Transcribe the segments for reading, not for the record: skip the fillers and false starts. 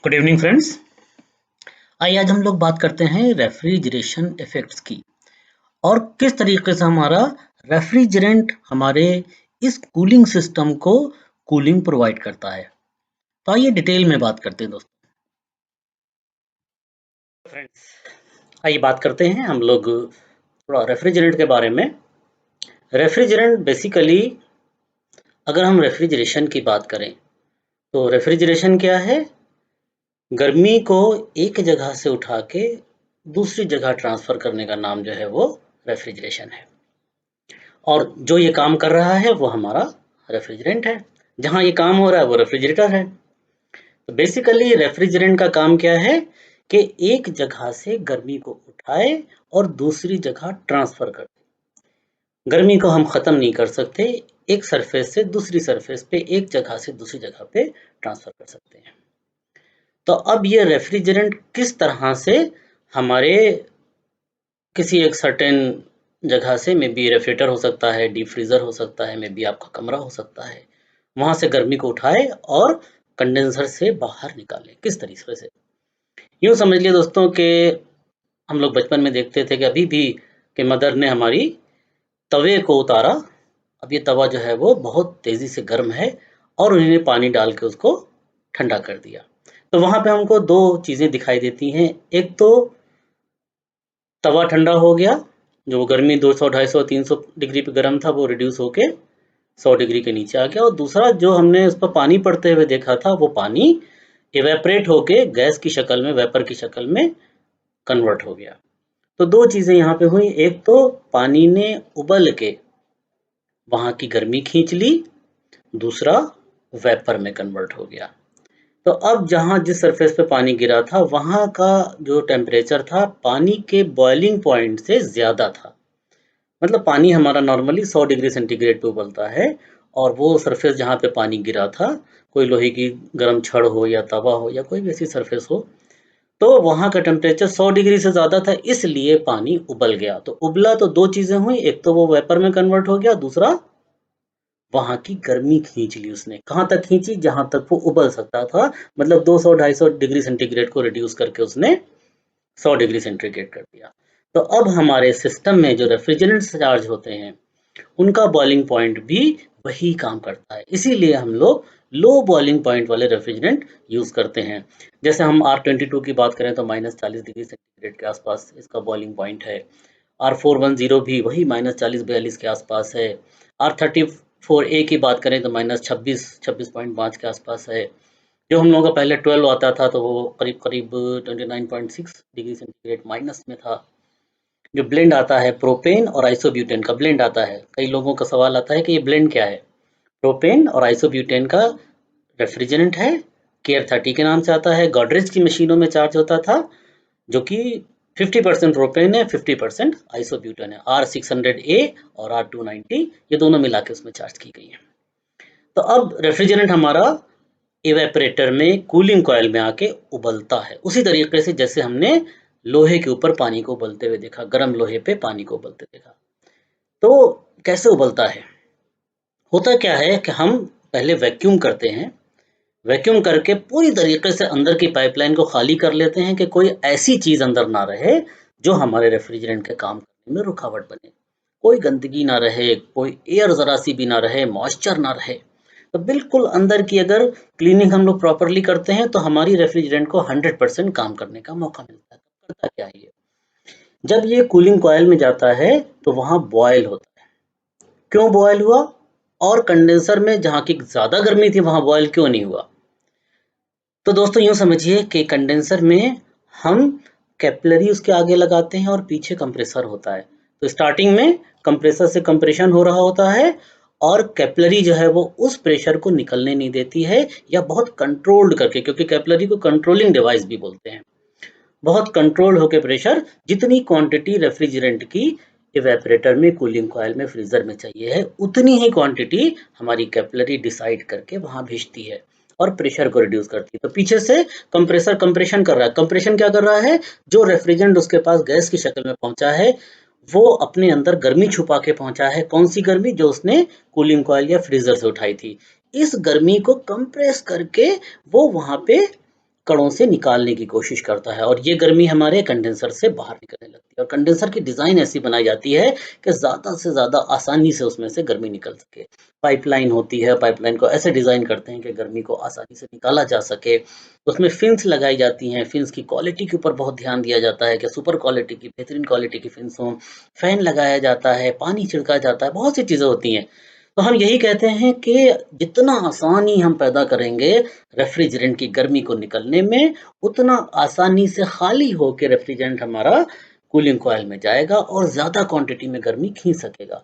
Good evening friends. आइए आज हम लोग बात करते हैं रेफ्रिजरेशन इफेक्ट्स की और किस तरीके से हमारा रेफ्रिजरेंट हमारे इस कूलिंग सिस्टम को कूलिंग प्रोवाइड करता है। तो आइए डिटेल में बात करते हैं दोस्तों। फ्रेंड्स, आइए बात करते हैं हम लोग थोड़ा रेफ्रिजरेंट के बारे में। रेफ्रिजरेंट बेसिकली अगर हम रेफ्रिजरेशन की बात करें तो रेफ्रिजरेशन क्या है? गर्मी को एक जगह से उठा के दूसरी जगह ट्रांसफर करने का नाम जो है वो रेफ्रिजरेशन है। और जो ये काम कर रहा है वो हमारा रेफ्रिजरेंट है। जहाँ ये काम हो रहा है वो रेफ्रिजरेटर है। तो बेसिकली रेफ्रिजरेंट का काम क्या है कि एक जगह से गर्मी को उठाए और दूसरी जगह ट्रांसफर कर दे। गर्मी को हम खत्म नहीं कर सकते, एक सरफेस से दूसरी सरफेस पे, एक जगह से दूसरी जगह पे ट्रांसफर कर सकते हैं। तो अब ये रेफ्रिजरेंट किस तरह से हमारे किसी एक सर्टेन जगह से, मे बी रेफ्रिजरेटर हो सकता है, डीप फ्रीजर हो सकता है, मे बी आपका कमरा हो सकता है, वहां से गर्मी को उठाए और कंडेंसर से बाहर निकाले। किस तरीके से? यूं समझ लिए दोस्तों कि हम लोग बचपन में देखते थे कि अभी भी कि मदर ने हमारी तवे को उतारा। अब ये तवा जो है वो बहुत तेजी से गर्म है और उन्होंने पानी डाल के उसको ठंडा कर दिया। तो वहां पे हमको दो चीजें दिखाई देती हैं। एक तो तवा ठंडा हो गया, जो गर्मी 200, 250, 300 डिग्री पे गर्म था वो रिड्यूस होके 100 डिग्री के नीचे आ गया। और दूसरा जो हमने उस पर पानी पड़ते हुए देखा था वो पानी इवेपरेट होके गैस की शक्ल में, वेपर की शक्ल में कन्वर्ट हो गया। तो दो चीजें यहाँ पे हुई। एक तो पानी ने उबल के वहां की गर्मी खींच ली, दूसरा वेपर में कन्वर्ट हो गया। तो अब जहाँ जिस सरफेस पे पानी गिरा था वहां का जो टेम्परेचर था पानी के बॉइलिंग पॉइंट से ज्यादा था। मतलब पानी हमारा नॉर्मली 100 डिग्री सेंटीग्रेड पे उबलता है और वो सरफेस जहाँ पे पानी गिरा था, कोई लोहे की गर्म छड़ हो या तवा हो या कोई भी ऐसी सरफेस हो, तो वहाँ का टेम्परेचर 100 डिग्री से ज़्यादा था, इसलिए पानी उबल गया। तो उबला तो दो चीज़ें हुई, एक तो वो वेपर में कन्वर्ट हो गया, दूसरा वहाँ की गर्मी खींच ली उसने। कहाँ तक खींची? जहाँ तक वो उबल सकता था। मतलब 200-250 डिग्री सेंटीग्रेड को रिड्यूस करके उसने 100 डिग्री सेंटीग्रेड कर दिया। तो अब हमारे सिस्टम में जो रेफ्रिजरेंट चार्ज होते हैं उनका बॉइलिंग पॉइंट भी वही काम करता है। इसीलिए हम लोग लो बॉइलिंग पॉइंट वाले रेफ्रिजरेंट यूज करते हैं। जैसे हम R22 की बात करें तो -40 डिग्री सेंटीग्रेड के आसपास इसका बॉइलिंग पॉइंट है। R410 भी वही -40-42 के आसपास है। R34A की बात करें तो -26-26.5 के आसपास है। जो हम लोगों का पहले 12 आता था तो वो करीब करीब 29.6 डिग्री सेंटीग्रेड माइनस में था। जो ब्लेंड आता है प्रोपेन और आइसोब्यूटेन का ब्लेंड आता है, कई लोगों का सवाल आता है कि ये ब्लेंड क्या है? प्रोपेन और आइसोब्यूटेन का रेफ्रिजरेंट है। केयर 30 के नाम से आता है। गॉडरेज की मशीनों में चार्ज होता था, जो कि 50% प्रोपेन है, 50% आइसोब्यूटेन है। R600A और R290 ये दोनों मिला के उसमें चार्ज की गई है। तो अब रेफ्रिजरेंट हमारा इवेपरेटर में कूलिंग कॉइल में आके उबलता है, उसी तरीके से जैसे हमने लोहे के ऊपर पानी को उबलते हुए देखा, गर्म लोहे पे पानी को उबलते देखा। तो कैसे उबलता है? होता क्या है कि हम पहले वैक्यूम करते हैं। वैक्यूम करके पूरी तरीके से अंदर की पाइपलाइन को खाली कर लेते हैं कि कोई ऐसी चीज अंदर ना रहे जो हमारे रेफ्रिजरेंट के काम करने में रुकावट बने। कोई गंदगी ना रहे, कोई एयर जरा सी भी ना रहे, मॉइस्चर ना रहे। तो बिल्कुल अंदर की अगर क्लीनिंग हम लोग प्रॉपरली करते हैं तो हमारी रेफ्रिजरेंट को 100% काम करने का मौका मिलता है। करता क्या है ये? जब ये कूलिंग कॉइल में जाता है तो वहां बॉयल होता है। क्यों बॉयल हुआ? और कंडेंसर में जहाँ की ज़्यादा गर्मी थी वहाँ बॉयल क्यों नहीं हुआ? तो दोस्तों यूँ समझिए कि कंडेंसर में हम कैपिलरी उसके आगे लगाते हैं और पीछे कंप्रेसर होता है। तो स्टार्टिंग में कंप्रेसर से कंप्रेशन हो रहा होता है और कैपिलरी जो है वो उस प्रेशर को निकलने नहीं देती है, या बहुत कंट्रोल्ड करके, क्योंकि कैपिलरी को कंट्रोलिंग डिवाइस भी बोलते हैं। बहुत कंट्रोल होकर प्रेशर, जितनी क्वांटिटी रेफ्रिजरेंट की इवेपरेटर में, कूलिंग कॉइल में, फ्रीजर में चाहिए है, उतनी ही क्वांटिटी हमारी कैपिलरी डिसाइड करके वहां भेजती है और प्रेशर को रिड्यूस करती है। तो पीछे से कंप्रेसर कंप्रेशन कर रहा है। कंप्रेशन क्या कर रहा है? जो रेफ्रिजरेंट उसके पास गैस की शक्ल में पहुंचा है वो अपने अंदर गर्मी छुपा के पहुंचा है। कौन सी गर्मी? जो उसने कूलिंग कॉइल या फ्रीजर से उठाई थी। इस गर्मी को कंप्रेस करके वो वहां पे कणों से निकालने की कोशिश करता है और ये गर्मी हमारे कंडेंसर से बाहर निकलने लगती है और कंडेंसर की डिज़ाइन ऐसी बनाई जाती है कि ज़्यादा से ज़्यादा आसानी से उसमें से गर्मी निकल सके। पाइपलाइन होती है, पाइपलाइन को ऐसे डिज़ाइन करते हैं कि गर्मी को आसानी से निकाला जा सके। उसमें फिन्स लगाई जाती हैं, फिन्स की क्वालिटी के ऊपर बहुत ध्यान दिया जाता है कि सुपर क्वालिटी की, बेहतरीन क्वालिटी की फिन्स हों। फैन लगाया जाता है, पानी छिड़का जाता है, बहुत सी चीज़ें होती हैं। तो हम यही कहते हैं कि जितना आसानी हम पैदा करेंगे रेफ्रिजरेंट की गर्मी को निकलने में, उतना आसानी से खाली होके रेफ्रिजरेंट हमारा कूलिंग कॉइल में जाएगा और ज़्यादा क्वांटिटी में गर्मी खींच सकेगा।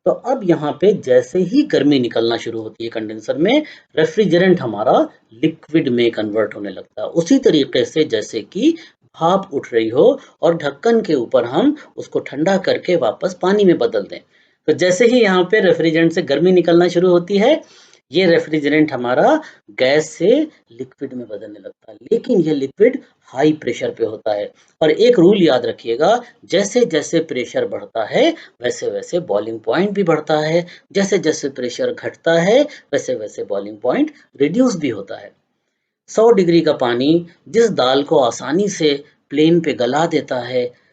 तो अब यहाँ पे जैसे ही गर्मी निकलना शुरू होती है कंडेंसर में, रेफ्रिजरेंट हमारा लिक्विड में कन्वर्ट होने लगता है। उसी तरीके से जैसे कि भाप उठ रही हो और ढक्कन के ऊपर हम उसको ठंडा करके वापस पानी में बदल दें। तो जैसे ही यहाँ पे रेफ्रिजरेंट से गर्मी निकलना शुरू होती है, ये रेफ्रिजरेंट हमारा गैस से लिक्विड में बदलने लगता है, लेकिन ये लिक्विड हाई प्रेशर पे होता है। और एक रूल याद रखिएगा, जैसे-जैसे प्रेशर बढ़ता है, वैसे-वैसे बॉइलिंग पॉइंट भी बढ़ता है। जैसे-जैसे प्रेशर घटता है, वैसे-वैसे बॉइलिंग पॉइंट रिड्यूस भी होता है। 100 डिग्री का पानी जिस दाल को आसानी से प्लेन पे गला देता है,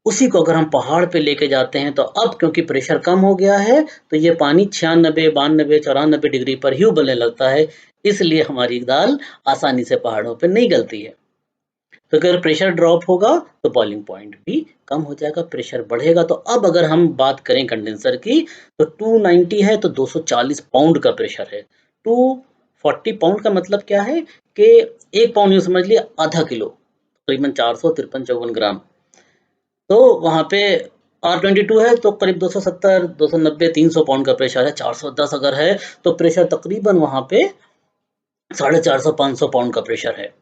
उसी को अगर हम पहाड़ पे लेके जाते हैं तो अब क्योंकि प्रेशर कम हो गया है, तो ये पानी 96, 92, 94 डिग्री पर ही उबलने लगता है। इसलिए हमारी दाल आसानी से पहाड़ों पे नहीं गलती है। तो अगर प्रेशर ड्रॉप होगा तो बॉइलिंग पॉइंट भी कम हो जाएगा, प्रेशर बढ़ेगा। तो अब अगर हम बात करें कंडेंसर की, तो 290 है तो 240 पाउंड का प्रेशर है। 240 पाउंड का मतलब क्या है कि 1 पाउंड यूँ समझ लिए आधा किलो, तकरीबन 453-54 ग्राम। तो वहाँ पे R22 है तो करीब 270, 290, 300 पाउंड का प्रेशर है। 410 अगर है तो प्रेशर तकरीबन वहाँ पे 450, 500 पाउंड का प्रेशर है।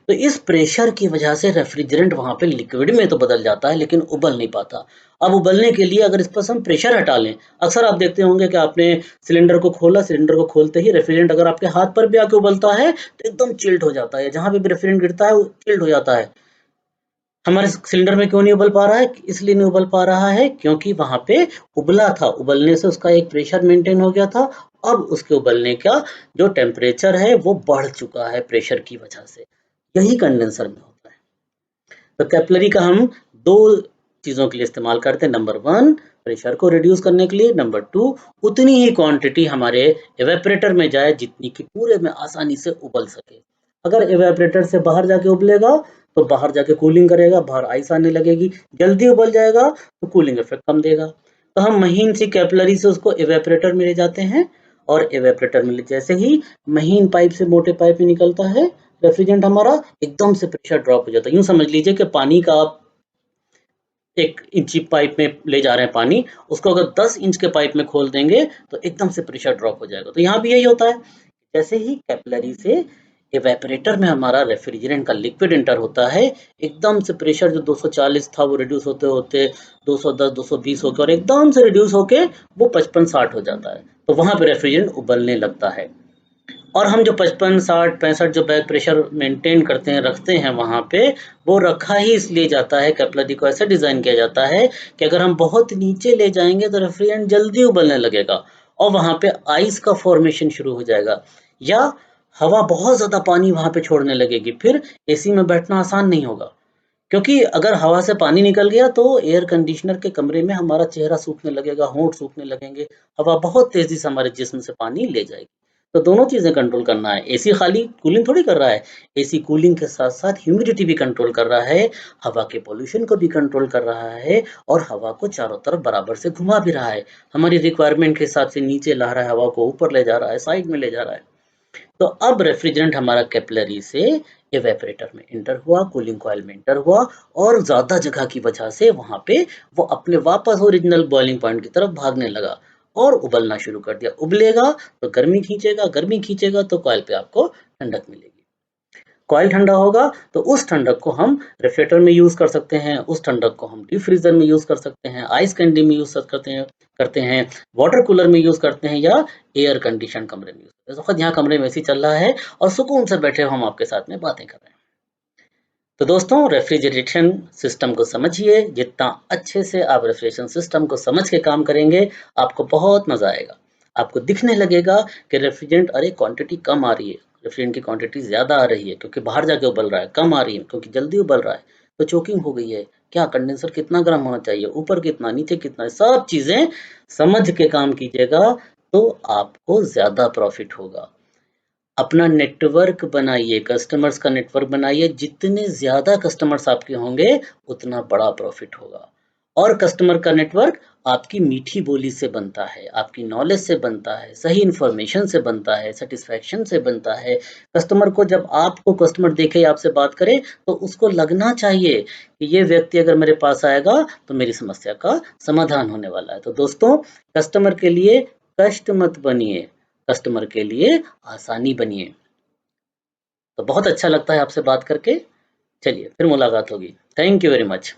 तो इस प्रेशर की वजह से रेफ्रिजरेंट वहाँ पे लिक्विड में तो बदल जाता है लेकिन उबल नहीं पाता। अब उबलने के लिए अगर इस पर से हम प्रेशर हटा लें, अक्सर आप देखते होंगे कि आपने सिलेंडर को खोला, सिलेंडर को खोलते ही रेफ्रिजरेंट अगर आपके हाथ पर भी आके उबलता है तो एकदम चिल्ड हो जाता है। जहाँ पे भी रेफ्रिजरेंट गिरता है वो चिल्ड हो जाता है। हमारे सिलेंडर में क्यों नहीं उबल पा रहा है? इसलिए नहीं उबल पा रहा है क्योंकि वहाँ पे उबला था, उबलने से उसका एक प्रेशर मेंटेन हो गया था। अब उसके उबलने का जो टेम्परेचर है वो बढ़ चुका है प्रेशर की वजह से। यही कंडेंसर में होता है। तो कैपिलरी का हम 2 चीज़ों के लिए इस्तेमाल करते हैं। नंबर 1 प्रेशर को रिड्यूस करने के लिए, नंबर 2 उतनी ही क्वांटिटी हमारे इवेपोरेटर में जाए जितनी कि पूरे में आसानी से उबल सके। अगर इवेपोरेटर से बाहर जाके उबलेगा तो बाहर जाके कूलिंग करेगा, बाहर आइस आने लगेगी, जल्दी उबल जाएगा तो कूलिंग इफेक्ट कम देगा। तो हम महीन सी कैपिलरी से उसको इवेपोरेटर में ले जाते हैं और इवेपोरेटर में जैसे ही महीन पाइप से मोटे पाइप में निकलता है रेफ्रिजरेंट हमारा, एकदम से प्रेशर ड्रॉप हो जाता है। यूँ समझ लीजिए कि पानी का आप 1 इंची पाइप में ले जा रहे हैं पानी, उसको अगर 10 इंच के पाइप में खोल देंगे तो एकदम से प्रेशर ड्रॉप हो जाएगा। तो यहाँ भी यही होता है, जैसे ही कैपिलरी से इवेपोरेटर में हमारा रेफ्रिजरेंट का लिक्विड एंटर होता है, एकदम से प्रेशर जो 240 था वो रिड्यूस होते-होते 210, 220 हो गया और एकदम से रिड्यूस होके वो 55-60 हो जाता है। तो वहाँ पे रेफ्रिजरेंट उबलने लगता है। और हम जो 55, 60, 65 जो बैक प्रेशर मेंटेन करते हैं, रखते हैं वहाँ पे, वो रखा ही इसलिए जाता है, कैपिलरी को ऐसे डिज़ाइन किया जाता है कि अगर हम बहुत नीचे ले जाएँगे तो रेफ्रिजरेंट जल्दी उबलने लगेगा और वहाँ पे आइस का फॉर्मेशन शुरू हो जाएगा या हवा बहुत ज़्यादा पानी वहाँ पे छोड़ने लगेगी, फिर एसी में बैठना आसान नहीं होगा। क्योंकि अगर हवा से पानी निकल गया तो एयर कंडीशनर के कमरे में हमारा चेहरा सूखने लगेगा, होंठ सूखने लगेंगे, हवा बहुत तेज़ी से हमारे जिस्म से पानी ले जाएगी। तो दोनों चीज़ें कंट्रोल करना है, एसी खाली कूलिंग थोड़ी कर रहा है, एसी कूलिंग के साथ-साथ ह्यूमिडिटी भी कंट्रोल कर रहा है, हवा के पॉल्यूशन को भी कंट्रोल कर रहा है और हवा को चारों तरफ बराबर से घुमा भी रहा है। हमारी रिक्वायरमेंट के हिसाब से नीचे ला रहा है, हवा को ऊपर ले जा रहा है, साइड में ले जा रहा है। तो अब रेफ्रिजरेंट हमारा कैपिलरी से इवेपोरेटर में एंटर हुआ, कूलिंग कॉइल में एंटर हुआ और ज़्यादा जगह की वजह से वहाँ पे वो अपने वापस ओरिजिनल बॉइलिंग पॉइंट की तरफ भागने लगा और उबलना शुरू कर दिया। उबलेगा तो गर्मी खींचेगा तो कॉइल पे आपको ठंडक मिलेगी। कॉइल ठंडा होगा तो उस ठंडक को हम रेफ्रिजरेटर में यूज़ कर सकते हैं, उस ठंडक को हम डीप फ्रीज़र में यूज़ कर सकते हैं, आइस कैंडी में यूज़ करते हैं, वाटर कूलर में यूज़ करते हैं या एयर कंडीशन कमरे में यूज़ करते हैं। इस वक़्त यहाँ कमरे में एसी चल रहा है और सुकून से बैठे हम आपके साथ में बातें कर रहे हैं। तो दोस्तों रेफ्रिजरेशन सिस्टम को समझिए, जितना अच्छे से आप रेफ्रिजरेशन सिस्टम को समझ के काम करेंगे, आपको बहुत मज़ा आएगा। आपको दिखने लगेगा कि रेफ्रिजरेंट अरे क्वांटिटी कम आ रही है, रेफ्रिजरेंट की क्वांटिटी ज़्यादा आ रही है क्योंकि बाहर जाके उबल रहा है, कम आ रही है क्योंकि जल्दी उबल रहा है, तो चोकिंग हो गई है। क्या कंडेंसर कितना गर्म होना चाहिए, ऊपर कितना, नीचे कितना, सब चीज़ें समझ के काम कीजिएगा तो आपको ज़्यादा प्रॉफ़िट होगा। अपना नेटवर्क बनाइए, कस्टमर्स का नेटवर्क बनाइए, जितने ज़्यादा कस्टमर्स आपके होंगे, उतना बड़ा प्रॉफ़िट होगा। और कस्टमर का नेटवर्क आपकी मीठी बोली से बनता है, आपकी नॉलेज से बनता है, सही इन्फॉर्मेशन से बनता है, सैटिस्फैक्शन से बनता है। कस्टमर को जब आपको कस्टमर देखे, आपसे बात करे, तो उसको लगना चाहिए कि ये व्यक्ति अगर मेरे पास आएगा, तो मेरी समस्या का समाधान होने वाला है। तो दोस्तों, कस्टमर के लिए कष्ट मत बनिए, कस्टमर के लिए आसानी बनिए। तो बहुत अच्छा लगता है आपसे बात करके। चलिए, फिर मुलाकात होगी। Thank you very much.